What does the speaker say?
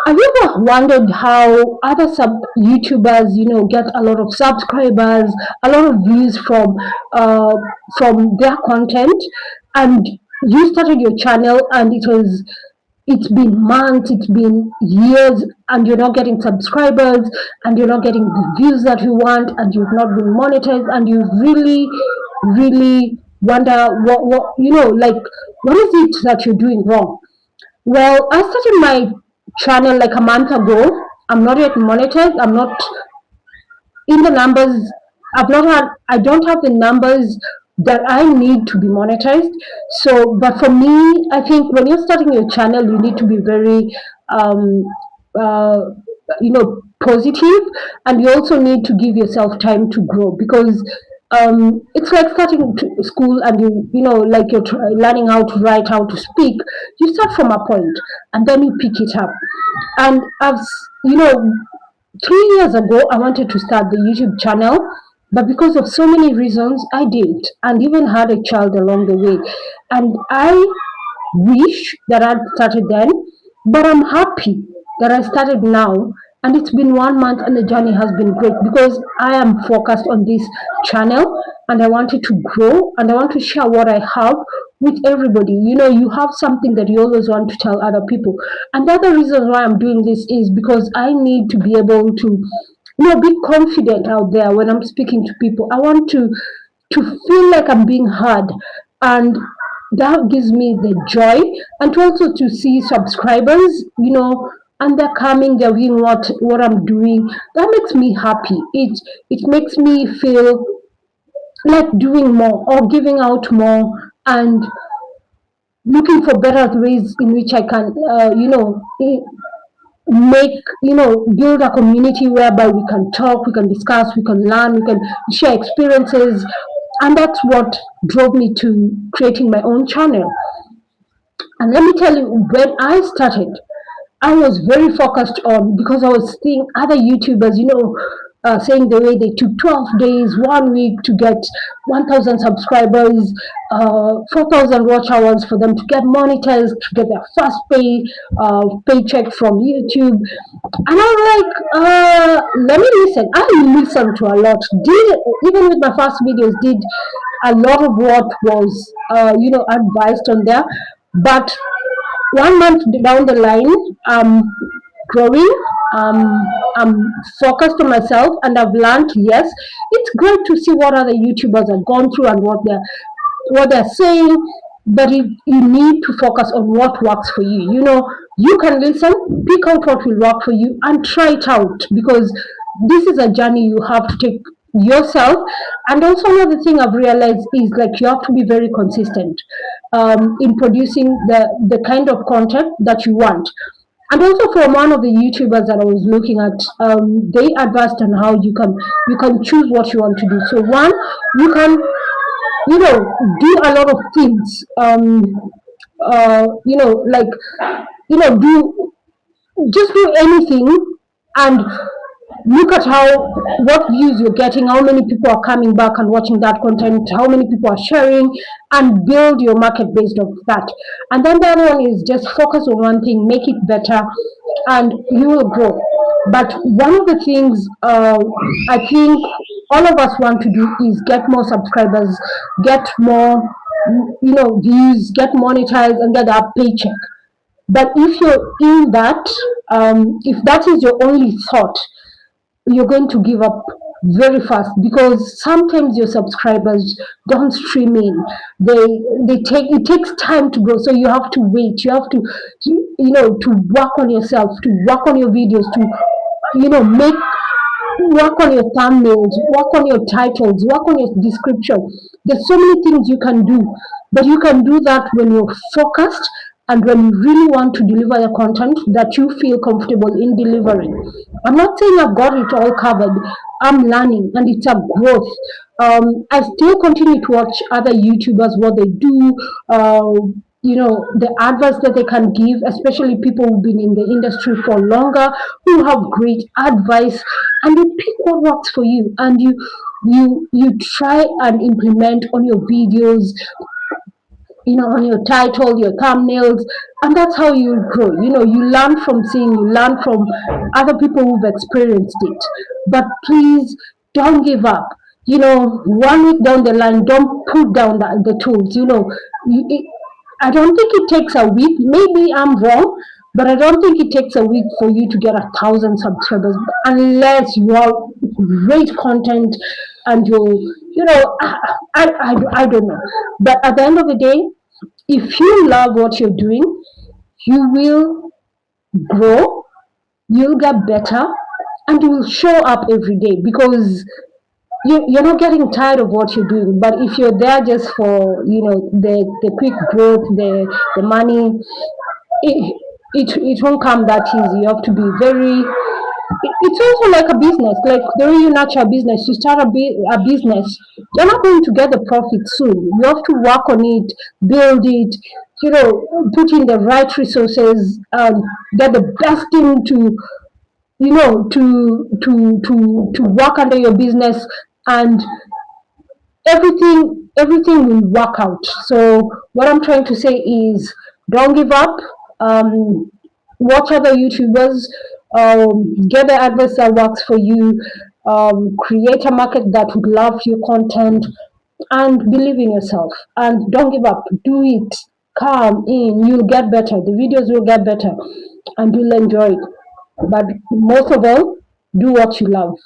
Have you ever wondered how other YouTubers, get a lot of subscribers, a lot of views uh, from their content, and you started your channel, and it's been months, it's been years, and you're not getting subscribers, and you're not getting the views that you want, and you've not been monetized, and you really, really wonder like what is it that you're doing wrong? Well, I started my channel like a month ago. I'm not yet monetized. I'm not in the numbers. I don't have the numbers that I need to be monetized. So, but for me, I think when you're starting your channel, you need to be very, um, positive, and you also need to give yourself time to grow because it's like starting school, and like you're learning how to write, how to speak. You start from a point and then you pick it up. And you know 3 years ago, I wanted to start the YouTube channel, but because of so many reasons, I didn't, and even had a child along the way. And I wish that I'd started then, but I'm happy that I started now. And it's been 1 month, and the journey has been great because I am focused on this channel, and I wanted to grow, and I want to share what I have with everybody. You have something that you always want to tell other people. And the other reason why I'm doing this is because I need to be able to be confident out there when I'm speaking to people. I want to feel like I'm being heard, and that gives me the joy, and also to see subscribers, and they're coming, they're viewing what I'm doing. That makes me happy. It makes me feel like doing more or giving out more, and looking for better ways in which I can, make build a community whereby we can talk, we can discuss, we can learn, we can share experiences. And that's what drove me to creating my own channel. And let me tell you, when I started, I was very focused on, because I was seeing other YouTubers, saying the way they took 12 days, 1 week to get 1,000 subscribers, 4,000 watch hours for them to get monetized, to get their first paycheck from YouTube. And I was like, let me listen. I listened to a lot. Did even with my first videos, did a lot of what was advised on there. But 1 month down the line, growing, I'm focused on myself, and I've learned. Yes, it's great to see what other YouTubers have gone through and what they're saying, but you need to focus on what works for you. You can listen, pick out what will work for you, and try it out, because this is a journey you have to take yourself. And also, another thing I've realized is, like, you have to be very consistent in producing the kind of content that you want. And also, from one of the YouTubers that I was looking at, they advised on how you can choose what you want to do. So one, you can do a lot of things, like, do just do anything, and look at what views you're getting, how many people are coming back and watching that content, how many people are sharing, and build your market based on that. And then the other one is just focus on one thing, make it better, and you will grow. But one of the things, I think all of us want to do is get more subscribers, get more views, get monetized, and get our paycheck. But if you're in that, if that is your only thought, you're going to give up very fast, because sometimes your subscribers don't stream in. It takes time to grow, so you have to wait. You have to work on yourself, to work on your videos, to make work on your thumbnails, work on your titles, work on your description. There's so many things you can do, but you can do that when you're focused, and when you really want to deliver the content that you feel comfortable in delivering. I'm not saying I've got it all covered. I'm learning, and it's a growth. I still continue to watch other YouTubers, what they do, the advice that they can give, especially people who've been in the industry for longer, who have great advice, and you pick what works for you, and you try and implement on your videos, on your title, your thumbnails, and that's how you grow. You learn from seeing, you learn from other people who've experienced it. But please don't give up. 1 week down the line, don't put down the tools. You, it, I don't think it takes a week. Maybe I'm wrong, but I don't think it takes a week for you to get 1,000 subscribers, unless you have great content and I don't know. But at the end of the day, if you love what you're doing, you will grow, you'll get better, and you will show up every day, because you're not getting tired of what you're doing. But if you're there just for the quick growth, the money, it won't come that easy. You have to be very. It's also like a business, like the way you nurture a business. You start a business, you're not going to get the profit soon. You have to work on it, build it, put in the right resources, get the best team to to work under your business, and everything will work out. So what I'm trying to say is, don't give up. Watch other YouTubers, get the adverts that works for you, create a market that would love your content, and believe in yourself, and don't give up. Do it. Come in, you'll get better. The videos will get better, and you'll enjoy it. But most of all, do what you love.